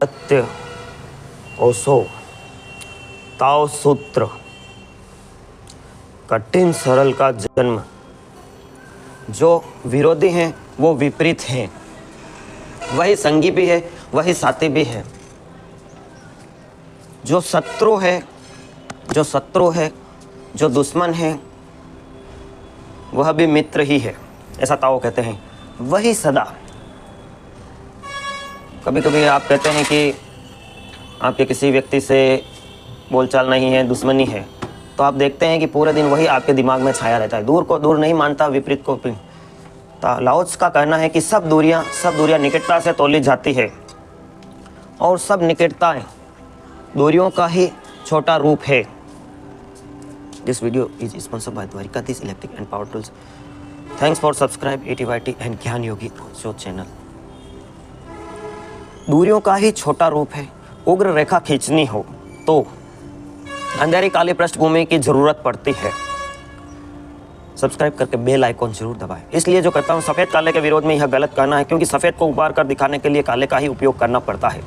सत्य ओशो ताओ सूत्र कठिन सरल का जन्म। जो विरोधी हैं वो विपरीत हैं, वही संगी भी है वही साथी भी है। जो शत्रु है जो दुश्मन है वह भी मित्र ही है, ऐसा ताओ कहते हैं। वही सदा, कभी कभी आप कहते हैं कि आपके किसी व्यक्ति से बोलचाल नहीं है, दुश्मनी है, तो आप देखते हैं कि पूरे दिन वही आपके दिमाग में छाया रहता है। दूर को दूर नहीं मानता, विपरीत को विपरीत। लाओत्से का कहना है कि सब दूरियां निकटता से तोली जाती है और सब निकटताएं दूरियों का ही छोटा रूप है। This video is sponsored bye Dwarkadhish electric and power tools. Thanks for subscribe ATYT and ज्ञान योगी शो चैनल। दूरियों का ही छोटा रूप है। उग्र रेखा खींचनी हो तो अंधेरी काली पृष्ठभूमि की जरूरत पड़ती है। सब्सक्राइब करके बेल आइकॉन जरूर दबाएं। इसलिए जो करता हूँ, सफ़ेद काले के विरोध में यह गलत कहना है, क्योंकि सफ़ेद को उबार कर दिखाने के लिए काले का ही उपयोग करना पड़ता है।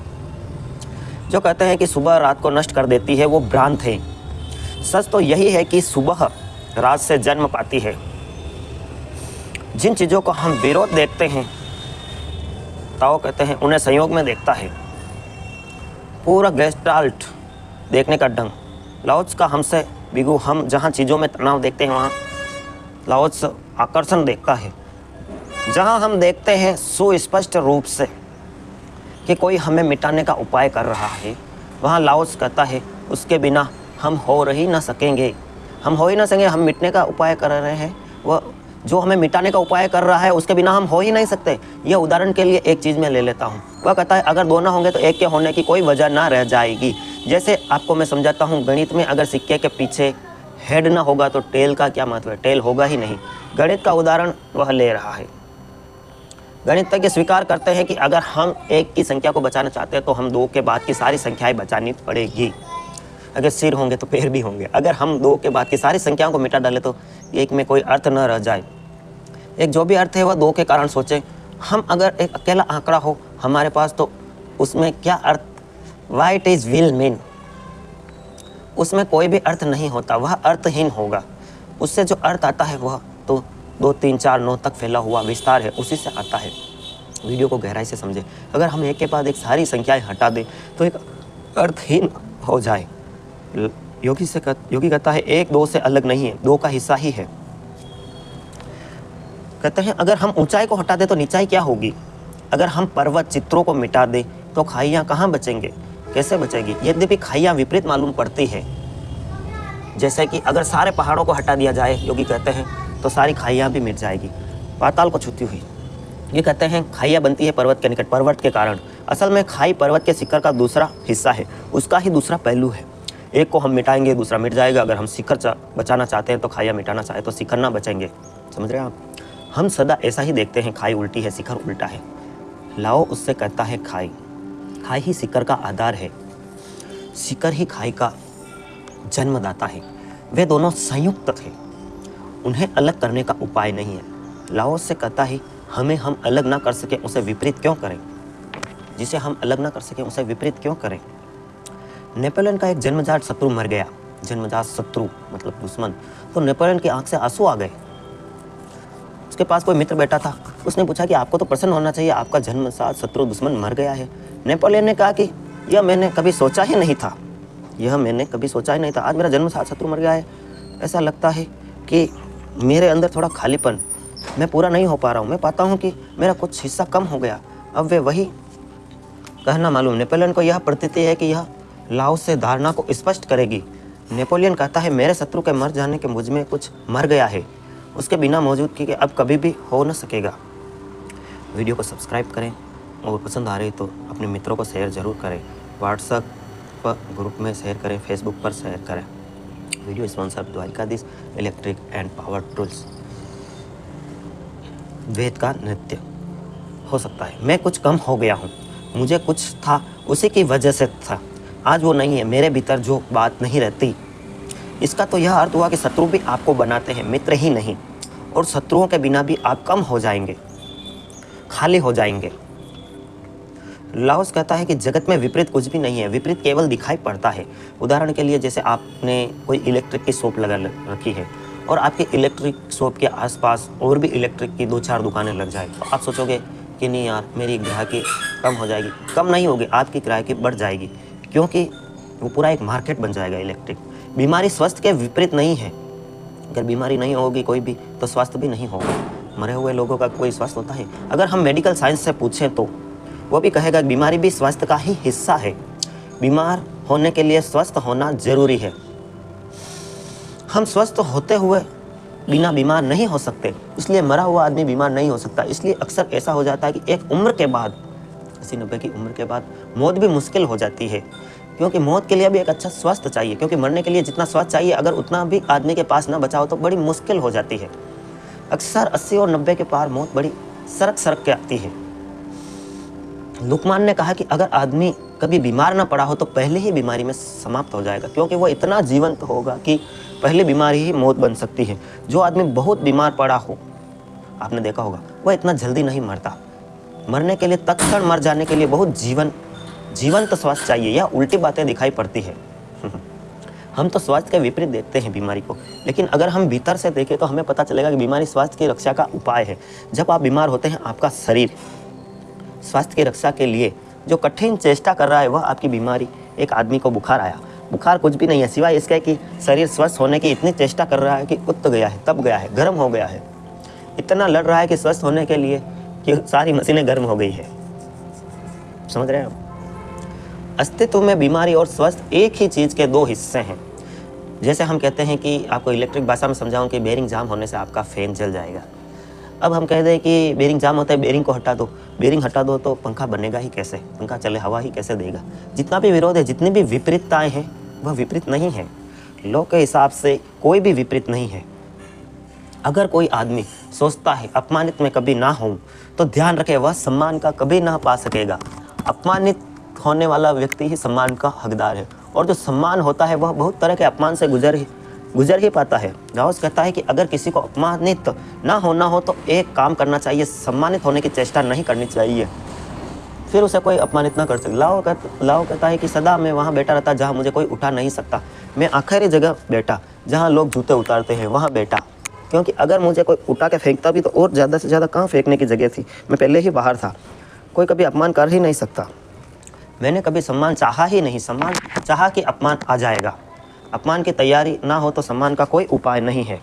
जो कहते हैं कि सुबह रात को नष्ट कर देती है, वो भ्रांत है। सच तो यही है कि सुबह रात से जन्म पाती है। जिन चीज़ों को हम विरोध देखते हैं, ताओ कहते हैं, उन्हें संयोग में देखता है। पूरा गेस्टाल्ट देखने का ढंग लाओत्से का हमसे बिगु। हम जहाँ चीज़ों में तनाव देखते हैं, वहाँ लाओत्से आकर्षण देखता है। जहाँ हम देखते हैं सुस्पष्ट रूप से कि कोई हमें मिटाने का उपाय कर रहा है, वहाँ लाओत्से कहता है उसके बिना हम हो ही ना सकेंगे। हम मिटने का उपाय कर रहे हैं, वह जो हमें मिटाने का उपाय कर रहा है उसके बिना हम हो ही नहीं सकते। यह उदाहरण के लिए एक चीज़ मैं ले लेता हूँ। वह कहता है अगर दोनों होंगे तो एक के होने की कोई वजह ना रह जाएगी। जैसे आपको मैं समझाता हूँ, गणित में अगर सिक्के के पीछे हेड ना होगा तो टेल का क्या महत्व है? टेल होगा ही नहीं। गणित का उदाहरण वह ले रहा है। गणितज्ञ स्वीकार करते हैं कि अगर हम एक की संख्या को बचाना चाहते हैं तो हम दो के बाद की सारी संख्याएं बचानी पड़ेगी। अगर सिर होंगे तो पैर भी होंगे। अगर हम दो के बाद की सारी संख्याओं को मिटा डालें तो एक में कोई अर्थ न रह जाए। एक जो भी अर्थ है वह दो के कारण सोचें। हम अगर एक अकेला आंकड़ा हो हमारे पास तो उसमें क्या अर्थ? वाइट इज विल मीन, उसमें कोई भी अर्थ नहीं होता, वह अर्थहीन होगा। उससे जो अर्थ आता है वह तो 2, 3, 4, 9 तक फैला हुआ विस्तार है, उसी से आता है। वीडियो को गहराई से समझे। अगर हम एक के बाद एक सारी संख्याएं हटा दें तो एक अर्थहीन हो जाए। योगी कहता है 1 2 से अलग नहीं है, 2 का हिस्सा ही है। कहते हैं अगर हम ऊंचाई को हटा दें तो नीचाई क्या होगी? अगर हम पर्वत चित्रों को मिटा दें तो खाइयाँ कहाँ बचेंगे? कैसे बचेगी? यद्यपि खाइयाँ विपरीत मालूम पड़ती है। जैसे कि अगर सारे पहाड़ों को हटा दिया जाए, योगी कहते हैं, तो सारी खाइयाँ भी मिट जाएगी, पाताल को छूती हुई। ये कहते हैं खाइयाँ बनती है पर्वत के निकट, पर्वत के कारण। असल में खाई पर्वत के शिखर का दूसरा हिस्सा है, उसका ही दूसरा पहलू है। एक को हम मिटाएंगे दूसरा मिट जाएगा। अगर हम शिखर बचाना चाहते हैं तो खाइयाँ मिटाना चाहे तो शिखर ना बचेंगे। समझ रहे हैं आप? हम सदा ऐसा ही देखते हैं, खाई उल्टी है, शिखर उल्टा है। लाओ उससे कहता है खाई ही शिखर का आधार है, शिखर ही खाई का जन्मदाता है। वे दोनों संयुक्त थे, उन्हें अलग करने का उपाय नहीं है। लाओ से कहता है हम अलग ना कर सके उसे विपरीत क्यों करें? जिसे हम अलग ना कर सके उसे विपरीत क्यों करें? नेपोलियन का एक जन्मजात शत्रु मर गया। जन्मजात शत्रु मतलब दुश्मन। तो नेपोलियन की आंख से आंसू आ गए। उसके पास कोई मित्र बैठा था, उसने पूछा कि आपको तो प्रसन्न होना चाहिए, आपका जन्मजात शत्रु दुश्मन मर गया है। नेपोलियन ने कहा कि यह मैंने कभी सोचा ही नहीं था, आज मेरा जन्मजात शत्रु मर गया है। ऐसा लगता है कि मेरे अंदर थोड़ा खालीपन, मैं पूरा नहीं हो पा रहा हूँ। मैं पाता हूँ कि मेरा कुछ हिस्सा कम हो गया। अब वे वही कहना मालूम। नेपोलियन को यह प्रतीति है कि यह लाओत्से धारणा को स्पष्ट करेगी। नेपोलियन कहता है मेरे शत्रु के मर जाने के मुझ में कुछ मर गया है, उसके बिना मौजूदगी के अब कभी भी हो न सकेगा। वीडियो को सब्सक्राइब करें और पसंद आ रही तो अपने मित्रों को शेयर ज़रूर करें। व्हाट्सएप पर ग्रुप में शेयर करें, फेसबुक पर शेयर करें। Video sponsor Dwarkadhish electric and power tools. Ved का नृत्य। हो सकता है मैं कुछ कम हो गया हूँ, मुझे कुछ था उसी की वजह से था, आज वो नहीं है। मेरे भीतर जो बात नहीं रहती, इसका तो यह अर्थ हुआ कि शत्रु भी आपको बनाते हैं, मित्र ही नहीं। और शत्रुओं के बिना भी आप कम हो जाएंगे, खाली हो जाएंगे। लाओस कहता है कि जगत में विपरीत कुछ भी नहीं है, विपरीत केवल दिखाई पड़ता है। उदाहरण के लिए जैसे आपने कोई इलेक्ट्रिक की शॉप लगा रखी है और आपके इलेक्ट्रिक शॉप के आसपास और भी इलेक्ट्रिक की 2-4 दुकानें लग जाए, तो आप सोचोगे कि नहीं यार मेरी ग्राहकी कम हो जाएगी। कम नहीं होगी, आपकी ग्राहकी बढ़ जाएगी, क्योंकि वो पूरा एक मार्केट बन जाएगा इलेक्ट्रिक। बीमारी स्वास्थ्य के विपरीत नहीं है। अगर बीमारी नहीं होगी कोई भी तो स्वास्थ्य भी नहीं होगा। मरे हुए लोगों का कोई स्वास्थ्य होता है? अगर हम मेडिकल साइंस से पूछें तो वो भी कहेगा कि बीमारी भी स्वास्थ्य का ही हिस्सा है। बीमार होने के लिए स्वस्थ होना जरूरी है। हम स्वस्थ होते हुए बिना बीमार नहीं हो सकते, इसलिए मरा हुआ आदमी बीमार नहीं हो सकता। इसलिए अक्सर ऐसा हो जाता है कि एक उम्र के बाद 80-90 की उम्र के बाद मौत भी मुश्किल हो जाती है, क्योंकि मौत के लिए भी एक अच्छा स्वास्थ्य चाहिए। क्योंकि मरने के लिए जितना स्वास्थ्य चाहिए अगर उतना भी आदमी के पास ना बचा हो तो बड़ी मुश्किल हो जाती है। अक्सर 80 और 90 के पार मौत बड़ी सरक के आती है। लुकमान ने कहा कि अगर आदमी कभी बीमार ना पड़ा हो तो पहले ही बीमारी में समाप्त हो जाएगा, क्योंकि वो इतना जीवंत होगा कि पहली बीमारी ही मौत बन सकती है। जो आदमी बहुत बीमार पड़ा हो, आपने देखा होगा, वह इतना जल्दी नहीं मरता। मरने के लिए, तत्क्षण मर जाने के लिए बहुत जीवंत स्वास्थ्य चाहिए। यह उल्टी बातें दिखाई पड़ती है। हम तो स्वास्थ्य के विपरीत देखते हैं बीमारी को, लेकिन अगर हम भीतर से देखें तो हमें पता चलेगा कि बीमारी स्वास्थ्य की रक्षा का उपाय है। जब आप बीमार होते हैं, आपका शरीर स्वास्थ्य की रक्षा के लिए जो कठिन चेष्टा कर रहा है वह आपकी बीमारी। एक आदमी को बुखार आया, बुखार कुछ भी नहीं है सिवाय इसके कि शरीर स्वस्थ होने की इतनी चेष्टा कर रहा है कि उत गया है, तप गया है, गर्म हो गया है, इतना लड़ रहा है कि स्वस्थ होने के लिए कि सारी मशीनें गर्म हो गई है। समझ रहे हैं आप? अस्तित्व में बीमारी और स्वस्थ एक ही चीज़ के दो हिस्से हैं। जैसे हम कहते हैं कि आपको इलेक्ट्रिक भाषा में समझाऊं कि बेरिंग जाम होने से आपका फैन जल जाएगा। अब हम कह दें कि बेरिंग जाम होता है, बेरिंग को हटा दो। बेरिंग हटा दो तो पंखा बनेगा ही कैसे? पंखा चले, हवा ही कैसे देगा? जितना भी विरोध है, जितनी भी विपरीतताएं हैं, वह विपरीत नहीं है। लोग के हिसाब से कोई भी विपरीत नहीं है। अगर कोई आदमी सोचता है अपमानित में कभी ना हो, तो ध्यान रखे वह सम्मान का कभी ना पा सकेगा। अपमानित होने वाला व्यक्ति ही सम्मान का हकदार है, और जो सम्मान होता है वह बहुत तरह के अपमान से गुजर ही पाता है। लाओस कहता है कि अगर किसी को अपमानित ना होना हो तो एक काम करना चाहिए, सम्मानित होने की चेष्टा नहीं करनी चाहिए, फिर उसे कोई अपमानित ना कर सके। लाओ कहता है कि सदा मैं वहाँ बैठा रहता जहाँ मुझे कोई उठा नहीं सकता। मैं आखिरी जगह बैठा जहाँ लोग जूते उतारते हैं, वहाँ बैठा, क्योंकि अगर मुझे कोई उठा के फेंकता भी तो और ज़्यादा से ज़्यादा कहाँ फेंकने की जगह थी। मैं पहले ही बाहर था, कोई कभी अपमान कर ही नहीं सकता। मैंने कभी सम्मान चाहा ही नहीं, सम्मान चाहा कि अपमान आ जाएगा। अपमान की तैयारी ना हो तो सम्मान का कोई उपाय नहीं है।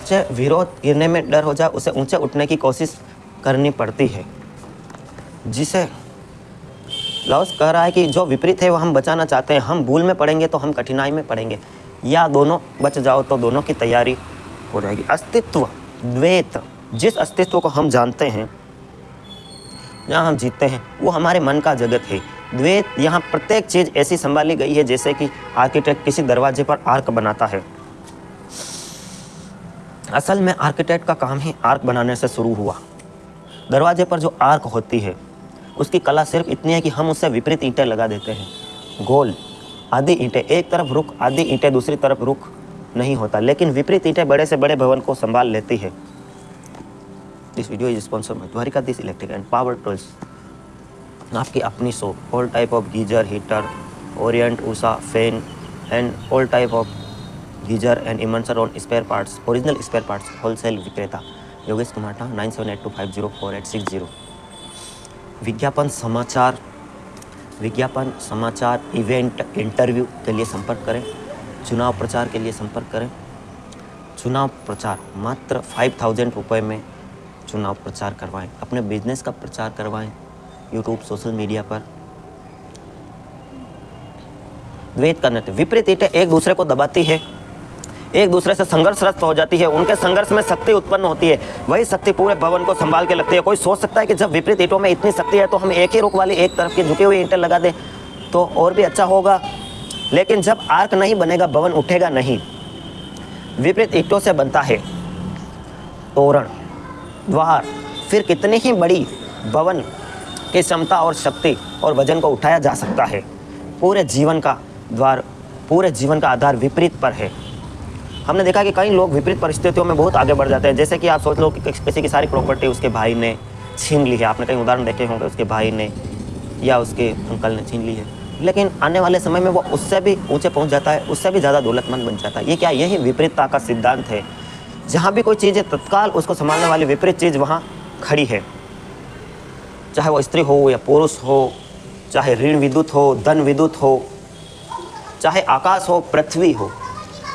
चाहे विरोध गिरने में डर हो जाए, उसे ऊंचे उठने की कोशिश करनी पड़ती है। जिसे लाओस कह रहा है कि जो विपरीत है वो हम बचाना चाहते हैं। हम भूल में पड़ेंगे तो हम कठिनाई में पड़ेंगे, या दोनों बच जाओ तो दोनों की तैयारी हो जाएगी। अस्तित्व, द्वैत, जिस अस्तित्व को हम जानते हैं, जहाँ हम जीतते हैं, वो हमारे मन का जगत है। द्वैत, यहाँ प्रत्येक चीज़ ऐसी संभाली गई है जैसे कि आर्किटेक्ट किसी दरवाजे पर आर्क बनाता है। असल में आर्किटेक्ट का काम ही आर्क बनाने से शुरू हुआ। दरवाजे पर जो आर्क होती है उसकी कला सिर्फ इतनी है कि हम उससे विपरीत ईंटें लगा देते हैं। गोल आधी ईंटें, एक तरफ रुख, आधी ईंटें दूसरी तरफ रुख नहीं होता, लेकिन विपरीत ईंटें बड़े से बड़े भवन को संभाल लेती है। This video is sponsored by Dwarika this electric and power tools. आपकी अपनी shop, all type of geyser, heater, Orient, Usha, fan and all type of geyser and immersion on spare parts, original spare parts, wholesale विक्रेता योगेश कुमार 9782504860। विज्ञापन समाचार, event, interview के लिए संपर्क करें। चुनाव प्रचार के लिए संपर्क करें। चुनाव प्रचार मात्र 5000 रुपये में चुनाव प्रचार करवाएं। अपने बिजनेस का प्रचार करवाएं यूट्यूब, सोशल मीडिया पर। द्वैत का नृत्य, विपरीत ईंटें एक दूसरे को दबाती है, एक दूसरे से संघर्षरत हो जाती है, उनके संघर्ष में शक्ति उत्पन्न होती है, वही शक्ति पूरे भवन को संभाल के लगती है। कोई सोच सकता है कि जब विपरीत ईंटों में इतनी शक्ति है तो हम एक ही रुख वाली एक तरफ की झुकी हुई ईंटें लगा दें तो और भी अच्छा होगा, लेकिन जब आर्क नहीं बनेगा भवन उठेगा नहीं। विपरीत ईंटों से बनता है तोरण, द्वार, फिर कितनी ही बड़ी भवन की क्षमता और शक्ति और वजन को उठाया जा सकता है। पूरे जीवन का द्वार, पूरे जीवन का आधार विपरीत पर है। हमने देखा कि कई लोग विपरीत परिस्थितियों में बहुत आगे बढ़ जाते हैं। जैसे कि आप सोच लो कि किसी की सारी प्रॉपर्टी उसके भाई ने छीन ली है, आपने कहीं उदाहरण देखे होंगे, उसके भाई ने या उसके अंकल ने छीन ली है, लेकिन आने वाले समय में वो उससे भी ऊंचे पहुंच जाता है, उससे भी ज़्यादा दौलतमंद बन जाता है। ये क्या, यही विपरीतता का सिद्धांत है। जहाँ भी कोई चीज़ है तत्काल उसको संभालने वाली विपरीत चीज़ वहाँ खड़ी है, चाहे वो स्त्री हो या पुरुष हो, चाहे ऋण विद्युत हो, धन विद्युत हो, चाहे आकाश हो, पृथ्वी हो,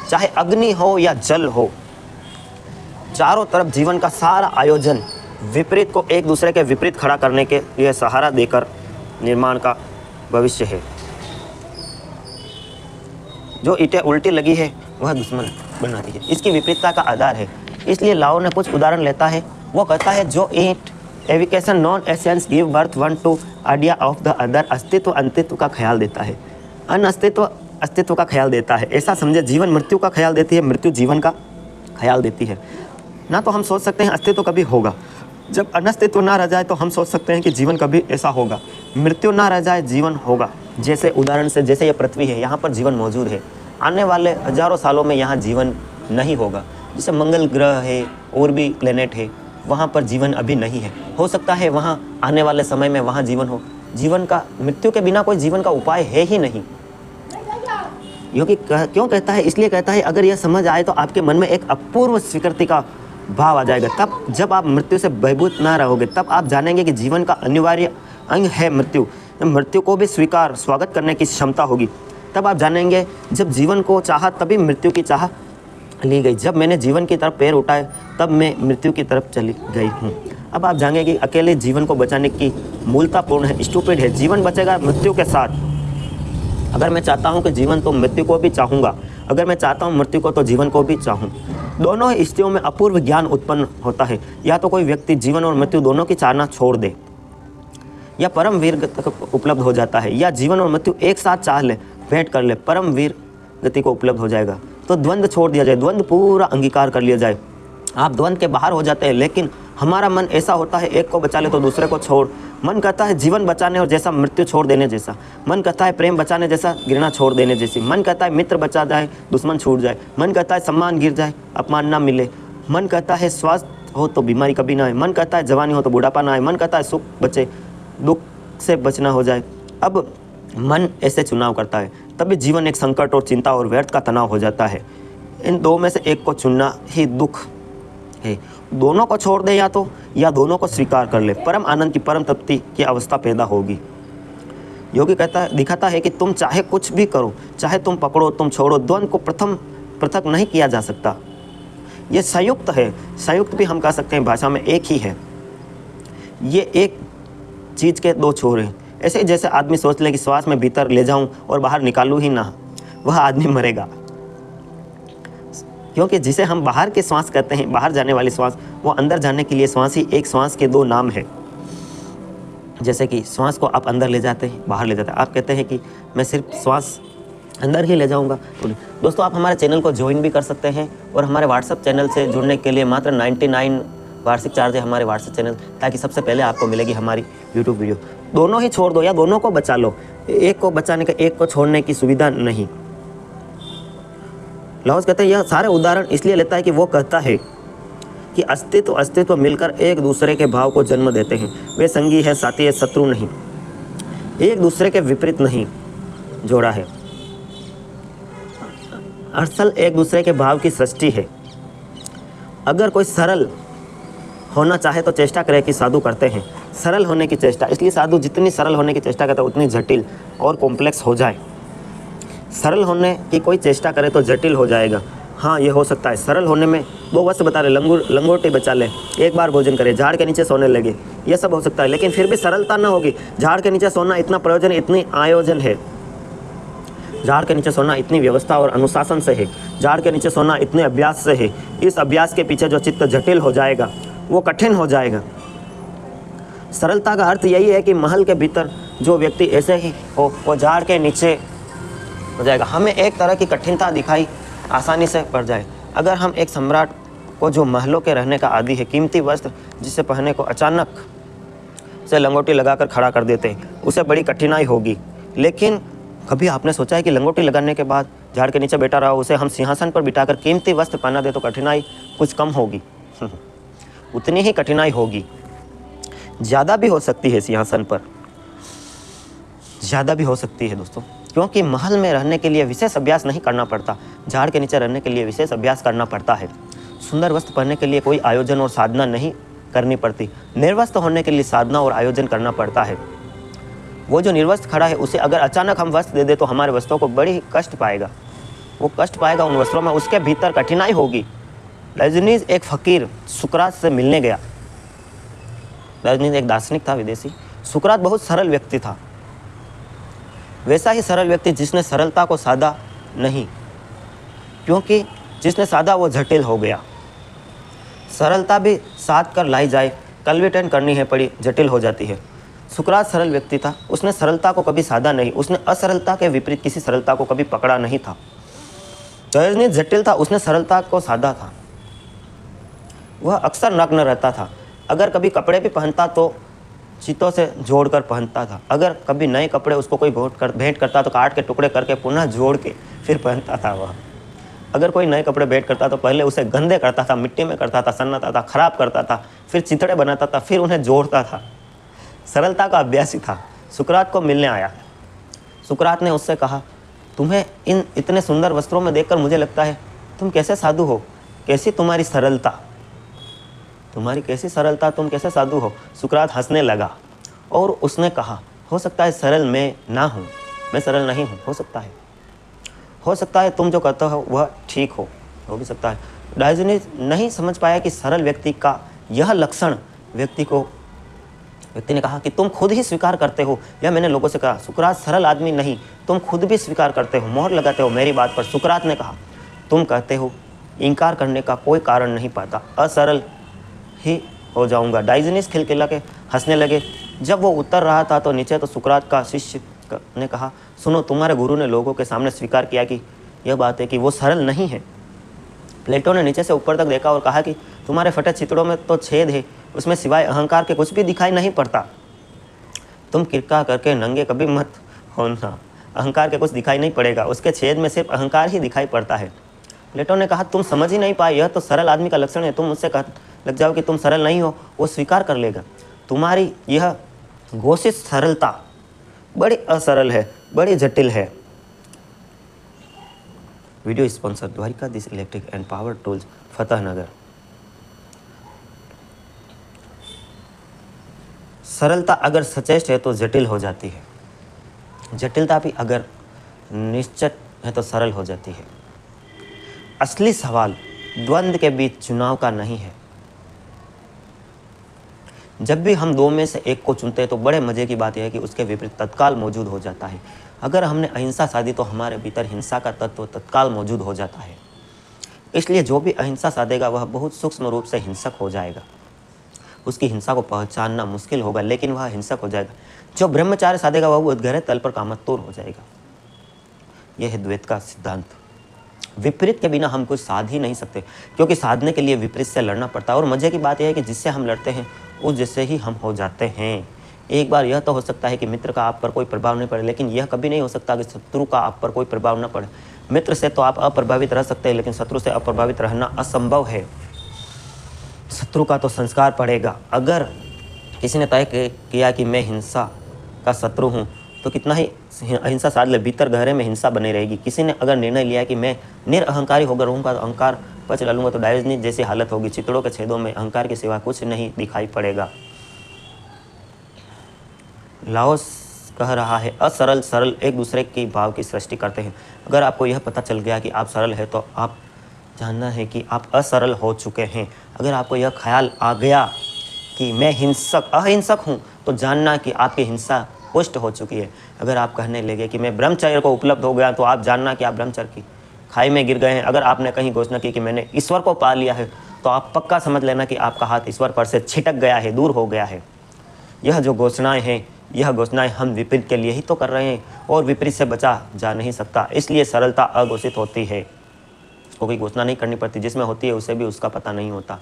चाहे अग्नि हो या जल हो। चारों तरफ जीवन का सारा आयोजन विपरीत को एक दूसरे के विपरीत खड़ा करने के लिए सहारा देकर निर्माण का भविष्य है। जो ईंटें उल्टी लगी है वह दुश्मन बनाती है, इसकी विपरीतता का आधार है। इसलिए लाओ ने कुछ उदाहरण लेता है, वो कहता है जो ईंट एविकेशन non essence give birth one to idea of the other, अस्तित्व अंतित्व का ख्याल देता है, अनअस्तित्व अस्तित्व का ख्याल देता है। ऐसा समझे, जीवन मृत्यु का ख्याल देती है, मृत्यु जीवन का ख्याल देती है। ना तो हम सोच सकते हैं अस्तित्व कभी होगा, जब अनस्तित्व ना रह जाए तो हम सोच सकते हैं कि जीवन कभी ऐसा होगा, मृत्यु ना रह जाए जीवन होगा। जैसे उदाहरण से, जैसे ये पृथ्वी है, यहाँ पर जीवन मौजूद है, आने वाले हजारों सालों में यहाँ जीवन नहीं होगा। जैसे मंगल ग्रह है और भी प्लेनेट है, वहाँ पर जीवन अभी नहीं है, हो सकता है वहाँ आने वाले समय में वहाँ जीवन हो। जीवन का, मृत्यु के बिना कोई जीवन का उपाय है ही नहीं। क्योंकि क्यों कहता है, इसलिए कहता है अगर यह समझ आए तो आपके मन में एक अपूर्व स्वीकृति का भाव आ जाएगा। तब जब आप मृत्यु से भयभूत ना रहोगे, तब आप जानेंगे कि जीवन का अनिवार्य अंग है मृत्यु। जब मृत्यु को भी स्वागत करने की क्षमता होगी, तब आप जानेंगे जब जीवन को चाहा तभी मृत्यु की चाह ली गई। जब मैंने जीवन की तरफ पैर उठाए तब मैं मृत्यु की तरफ चली गई हूँ। अब आप जानेंगे कि अकेले जीवन को बचाने की मूलतापूर्ण है, स्टूपिड है। जीवन बचेगा मृत्यु के साथ। अगर मैं चाहता हूँ कि जीवन तो मृत्यु को भी चाहूँगा, अगर मैं चाहता हूँ मृत्यु को तो जीवन को भी चाहूँ। दोनों ही स्थितियों में अपूर्व ज्ञान उत्पन्न होता है। या तो कोई व्यक्ति जीवन और मृत्यु दोनों की चाहना छोड़ दे, या परम वीर गति उपलब्ध हो जाता है, या जीवन और मृत्यु एक साथ चाह ले, भेंट कर ले, परम वीर गति को उपलब्ध हो जाएगा। तो द्वंद्व छोड़ दिया जाए, द्वंद्व पूरा अंगीकार कर लिया जाए। आप द्वंद्व के बाहर हो जाते हैं, लेकिन हमारा मन ऐसा होता है, एक को बचा ले तो दूसरे को छोड़। मन कहता है जीवन बचाने और जैसा मृत्यु छोड़ देने जैसा, मन कहता है प्रेम बचाने जैसा घृणा छोड़ देने जैसी, मन कहता है मित्र बचा जाए दुश्मन छूट जाए, मन कहता है सम्मान गिर जाए अपमान ना मिले, मन कहता है स्वास्थ्य हो तो बीमारी कभी ना आए, मन कहता है जवानी हो तो बुढ़ापा ना आए, मन कहता है सुख बचे दुख से बचना हो जाए। अब मन ऐसे चुनाव करता है, तभी जीवन एक संकट और चिंता और व्यर्थ का तनाव हो जाता है। इन दो में से एक को चुनना ही दुख है। दोनों को छोड़ दे या दोनों को स्वीकार कर ले, परम आनंद की परम तृप्ति की अवस्था पैदा होगी। योगी दिखाता है कि तुम चाहे कुछ भी करो, चाहे तुम पकड़ो तुम छोड़ो, द्वंद्व को पृथक नहीं किया जा सकता। ये संयुक्त है, संयुक्त भी हम कह सकते हैं भाषा में एक ही है। ये एक चीज़ के दो छोर हैं। ऐसे जैसे आदमी सोच ले कि श्वास में भीतर ले जाऊं और बाहर निकालूं ही ना, वह आदमी मरेगा। क्योंकि जिसे हम बाहर के श्वास कहते हैं, बाहर जाने वाली श्वास, वो अंदर जाने के लिए श्वास ही एक श्वास के दो नाम है। जैसे कि श्वास को आप अंदर ले जाते हैं, बाहर ले जाते हैं। आप कहते हैं कि मैं सिर्फ श्वास अंदर ही ले जाऊंगा। तो दोस्तों, आप हमारे चैनल को ज्वाइन भी कर सकते हैं और हमारे व्हाट्सअप चैनल से जुड़ने के लिए मात्र 99 वार्षिक चार्ज है हमारे व्हाट्सएप चैनल, ताकि सबसे पहले आपको मिलेगी हमारी यूट्यूब वीडियो। दोनों ही छोड़ दो या दोनों को बचा लो, एक को बचाने का एक को छोड़ने की सुविधा नहीं। लाओस कहते हैं यह सारे उदाहरण इसलिए लेता है कि वो कहता है कि अस्तित्व मिलकर एक दूसरे के भाव को जन्म देते हैं। वे संगी है, साथी है, शत्रु नहीं, एक दूसरे के विपरीत नहीं जोड़ा है। असल एक दूसरे के भाव की सृष्टि है। अगर कोई सरल होना चाहे तो चेष्टा करे कि साधु करते हैं सरल होने की चेष्टा, इसलिए साधु जितनी सरल होने की चेष्टा करता है उतनी जटिल और कॉम्प्लेक्स हो जाए। सरल होने की कोई चेष्टा करे तो जटिल हो जाएगा। हाँ, ये हो सकता है। सरल होने में वो वस्त्र बता रहे, लंगोटी बचा ले, एक बार भोजन करे, झाड़ के नीचे सोने लगे, ये सब हो सकता है। लेकिन फिर भी सरलता ना होगी। झाड़ के नीचे सोना इतना प्रयोजन, इतनी आयोजन है। झाड़ के नीचे सोना इतनी व्यवस्था और अनुशासन से है। झाड़ के नीचे सोना इतने अभ्यास से है। इस अभ्यास के पीछे जो चित्त जटिल हो जाएगा वो कठिन हो जाएगा। सरलता का अर्थ यही है कि महल के भीतर जो व्यक्ति ऐसे ही हो वो झाड़ के नीचे हो जाएगा। हमें एक तरह की कठिनता दिखाई आसानी से पड़ जाए। अगर हम एक सम्राट को जो महलों के रहने का आदी है, कीमती वस्त्र जिसे पहनने को अचानक से लंगोटी लगाकर खड़ा कर देते हैं, उसे बड़ी कठिनाई होगी। लेकिन कभी आपने सोचा है कि लंगोटी लगाने के बाद झाड़ के नीचे बैठा रहा, उसे हम सिंहासन पर बिठाकर कीमती वस्त्र पहना दे तो कठिनाई कुछ कम होगी? उतनी ही कठिनाई होगी। ज़्यादा भी हो सकती है सिंहासन पर, ज़्यादा भी हो सकती है दोस्तों, क्योंकि महल में रहने के लिए विशेष अभ्यास नहीं करना पड़ता, झाड़ के नीचे रहने के लिए विशेष अभ्यास करना पड़ता है। सुंदर वस्त्र पहनने के लिए कोई आयोजन और साधना नहीं करनी पड़ती, निर्वस्त्र होने के लिए साधना और आयोजन करना पड़ता है। वो जो निर्वस्त्र खड़ा है उसे अगर अचानक हम वस्त्र दे दे तो हमारे वस्त्रों को बड़ी कष्ट पाएगा, वो कष्ट पाएगा उन वस्त्रों में, उसके भीतर कठिनाई होगी। डायोजनीज एक फकीर सुकरात से मिलने गया। डायोजनीज एक दार्शनिक था विदेशी। सुकरात बहुत सरल व्यक्ति था, वैसा ही सरल व्यक्ति जिसने सरलता को साधा नहीं, क्योंकि जिसने साधा वो जटिल हो गया। सरलता भी साध कर लाई जाए, कल्विटेन करनी है पड़ी, जटिल हो जाती है। सुकरात सरल व्यक्ति था, उसने सरलता को कभी साधा नहीं, उसने असरलता के विपरीत किसी सरलता को कभी पकड़ा नहीं था। डायोजनीज जटिल था, उसने सरलता को साधा था। वह अक्सर नग्न रहता था, अगर कभी कपड़े भी पहनता तो चीतों से जोड़कर पहनता था। अगर कभी नए कपड़े उसको कोई भेंट करता तो काट के टुकड़े करके पुनः जोड़ के फिर पहनता था। वह अगर कोई नए कपड़े भेंट करता तो पहले उसे गंदे करता था, मिट्टी में करता था, सन्नाता था, खराब करता था, फिर चितड़े बनाता था, फिर उन्हें जोड़ता था। सरलता का अभ्यासी था। सुकरात को मिलने आया। सुकरात ने उससे कहा, तुम्हें इन इतने सुंदर वस्त्रों में देखकर मुझे लगता है तुम कैसे साधु हो, कैसी तुम्हारी सरलता, तुम्हारी कैसी सरलता, तुम कैसे साधु हो। सुकरात हंसने लगा और उसने कहा, हो सकता है सरल मैं ना हूँ, मैं सरल नहीं हूँ, हो सकता है तुम जो करते हो वह ठीक हो भी सकता है। डायोजनीज नहीं समझ पाया कि सरल व्यक्ति का यह लक्षण व्यक्ति ने कहा कि तुम खुद ही स्वीकार करते हो, यह मैंने लोगों से कहा। सुकरात सरल आदमी नहीं, तुम खुद भी स्वीकार करते हो, मोहर लगाते हो मेरी बात पर। सुकरात ने कहा, तुम कहते हो इनकार करने का कोई कारण नहीं पाता, असरल ही हो जाऊंगा। डायोजनीज खिलखिला के हंसने लगे। जब वो उतर रहा था तो नीचे तो सुकरात का शिष्य ने कहा, सुनो, तुम्हारे गुरु ने लोगों के सामने स्वीकार किया कि यह बात है कि वो सरल नहीं है। प्लेटो ने नीचे से ऊपर तक देखा और कहा कि तुम्हारे फटे चितड़ों में तो छेद है, उसमें सिवाय अहंकार के कुछ भी दिखाई नहीं पड़ता। तुम किरका करके नंगे कभी मत होना, अहंकार के कुछ दिखाई नहीं पड़ेगा, उसके छेद में सिर्फ अहंकार ही दिखाई पड़ता है। प्लेटो ने कहा, तुम समझ ही नहीं पाए, यह तो सरल आदमी का लक्षण है। तुम मुझसे कह लग जाओ कि तुम सरल नहीं हो, वो स्वीकार कर लेगा। तुम्हारी यह घोषित सरलता बड़ी असरल है, बड़ी जटिल है। Video sponsor Dwarika this electric and power tools, Fatehnagar. सरलता अगर सचेत है तो जटिल हो जाती है, जटिलता भी अगर निश्चित है तो सरल हो जाती है। असली सवाल द्वंद्व के बीच चुनाव का नहीं है। जब भी हम दो में से एक को चुनते हैं तो बड़े मजे की बात यह है कि उसके विपरीत तत्काल मौजूद हो जाता है। अगर हमने अहिंसा साधी तो हमारे भीतर हिंसा का तत्व तत्काल मौजूद हो जाता है। इसलिए जो भी अहिंसा साधेगा वह बहुत सूक्ष्म रूप से हिंसक हो जाएगा। उसकी हिंसा को पहचानना मुश्किल होगा, लेकिन वह हिंसक हो जाएगा। जो ब्रह्मचार्य साधेगा वह गहरे तल पर कामतोर हो जाएगा। यह है द्वैत का सिद्धांत। विपरीत के बिना हम कुछ साध ही नहीं सकते, क्योंकि साधने के लिए विपरीत से लड़ना पड़ता है। और मजे की बात यह है कि जिससे हम लड़ते हैं उस जैसे ही हम हो जाते हैं। एक बार यह तो हो सकता है कि मित्र का आप पर कोई प्रभाव नहीं पड़े, लेकिन यह कभी नहीं हो सकता कि शत्रु का आप पर कोई प्रभाव न पड़े। मित्र से तो आप अप्रभावित रह सकते हैं, लेकिन शत्रु से अप्रभावित रहना असंभव है। शत्रु का तो संस्कार पड़ेगा। अगर किसी ने तय किया कि मैं हिंसा का शत्रु हूँ तो कितना ही अहिंसा साध ले, भीतर गहरे में हिंसा बनी रहेगी। किसी ने अगर निर्णय लिया कि मैं निरअहंकारी होकर रहूँगा तो अहंकार पर चला लूँगा तो डायोजनीज जैसी हालत होगी। चितड़ों के छेदों में अहंकार के सिवा कुछ नहीं दिखाई पड़ेगा। लाओस कह रहा है, असरल सरल एक दूसरे की भाव की सृष्टि करते हैं। अगर आपको यह पता चल गया कि आप सरल है तो आप जानना है कि आप असरल हो चुके हैं। अगर आपको यह ख्याल आ गया कि मैं अहिंसक हूँ तो जानना कि आपकी हिंसा पुष्ट हो चुकी है। अगर आप कहने लगे कि मैं ब्रह्मचर्य को उपलब्ध हो गया तो आप जानना कि आप ब्रह्मचर्य की खाई में गिर गए हैं। अगर आपने कहीं घोषणा की कि मैंने ईश्वर को पा लिया है तो आप पक्का समझ लेना कि आपका हाथ ईश्वर पर से छिटक गया है, दूर हो गया है। यह जो घोषणाएं हैं, यह घोषणाएं हम विपरीत के लिए ही तो कर रहे हैं और विपरीत से बचा जा नहीं सकता। इसलिए सरलता अघोषित होती है, उसको कोई घोषणा नहीं करनी पड़ती। जिसमें होती है उसे भी उसका पता नहीं होता।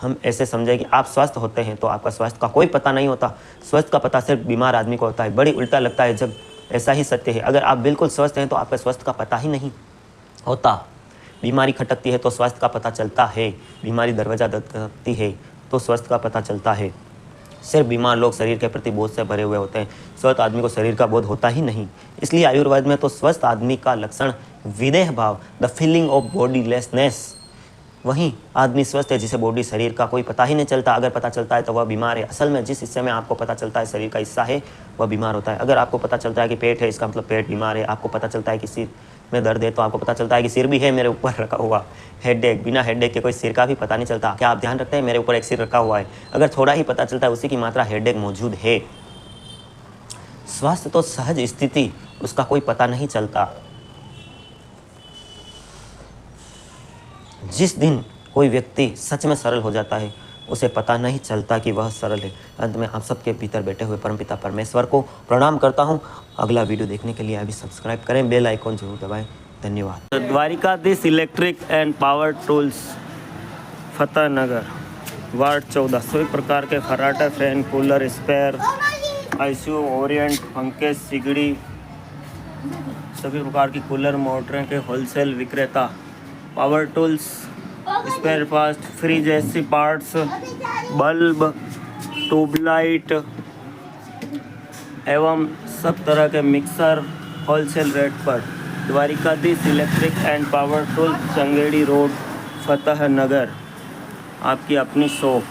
हम ऐसे समझे कि आप स्वस्थ होते हैं तो आपका स्वास्थ्य का कोई पता नहीं होता। स्वास्थ्य का पता सिर्फ बीमार आदमी को होता है। बड़ी उल्टा लगता है जब ऐसा ही सत्य है। अगर आप बिल्कुल स्वस्थ हैं तो आपके स्वास्थ्य का पता ही नहीं होता। बीमारी खटकती है तो स्वास्थ्य का पता चलता है, बीमारी दरवाज़ा दस्तकती है तो स्वास्थ्य का पता चलता है। सिर्फ बीमार लोग शरीर के प्रति बोझ से भरे हुए होते हैं, स्वस्थ आदमी को शरीर का बोध होता ही नहीं। इसलिए आयुर्वेद में तो स्वस्थ आदमी का लक्षण विदेह भाव, द फीलिंग ऑफ बॉडीलेसनेस। वहीं आदमी स्वस्थ है जिसे बॉडी शरीर का कोई पता ही नहीं चलता, अगर पता चलता है तो वह बीमार है। असल में जिस हिस्से में आपको पता चलता है शरीर का हिस्सा है वह बीमार होता है। अगर आपको पता चलता है कि पेट है, इसका मतलब पेट बीमार है। आपको पता चलता है कि सिर में दर्द है तो आपको पता चलता है कि सिर भी है मेरे ऊपर रखा हुआ। हेडेक, बिना हेडेक के कोई सिर का भी पता नहीं चलता। क्या आप ध्यान रखते हैं, मेरे ऊपर एक सिर रखा हुआ है, अगर थोड़ा ही पता चलता है उसी की मात्रा हेडेक मौजूद है। स्वास्थ्य तो सहज स्थिति, उसका कोई पता नहीं चलता। जिस दिन कोई व्यक्ति सच में सरल हो जाता है उसे पता नहीं चलता कि वह सरल है। अंत में आप सबके भीतर बैठे हुए परमपिता परमेश्वर को प्रणाम करता हूँ। अगला वीडियो देखने के लिए अभी सब्सक्राइब करें, बेल आइकॉन जरूर दबाएं। धन्यवाद। Dwarkadhish electric and power tools, Fateh Nagar, ward 14। सभी प्रकार के फर्राटे, fan, cooler, spare, ICU, Orient, पंखे, सिगड़ी, सभी प्रकार की कूलर मोटरें के होलसेल विक्रेता। Power tools, spare parts, fridge, AC parts, bulb, tubelight एवं सब तरह के मिक्सर होलसेल रेट पर। Dwarkadhish electric and power tools, Changedi road, Fateh Nagar, आपकी अपनी शॉप।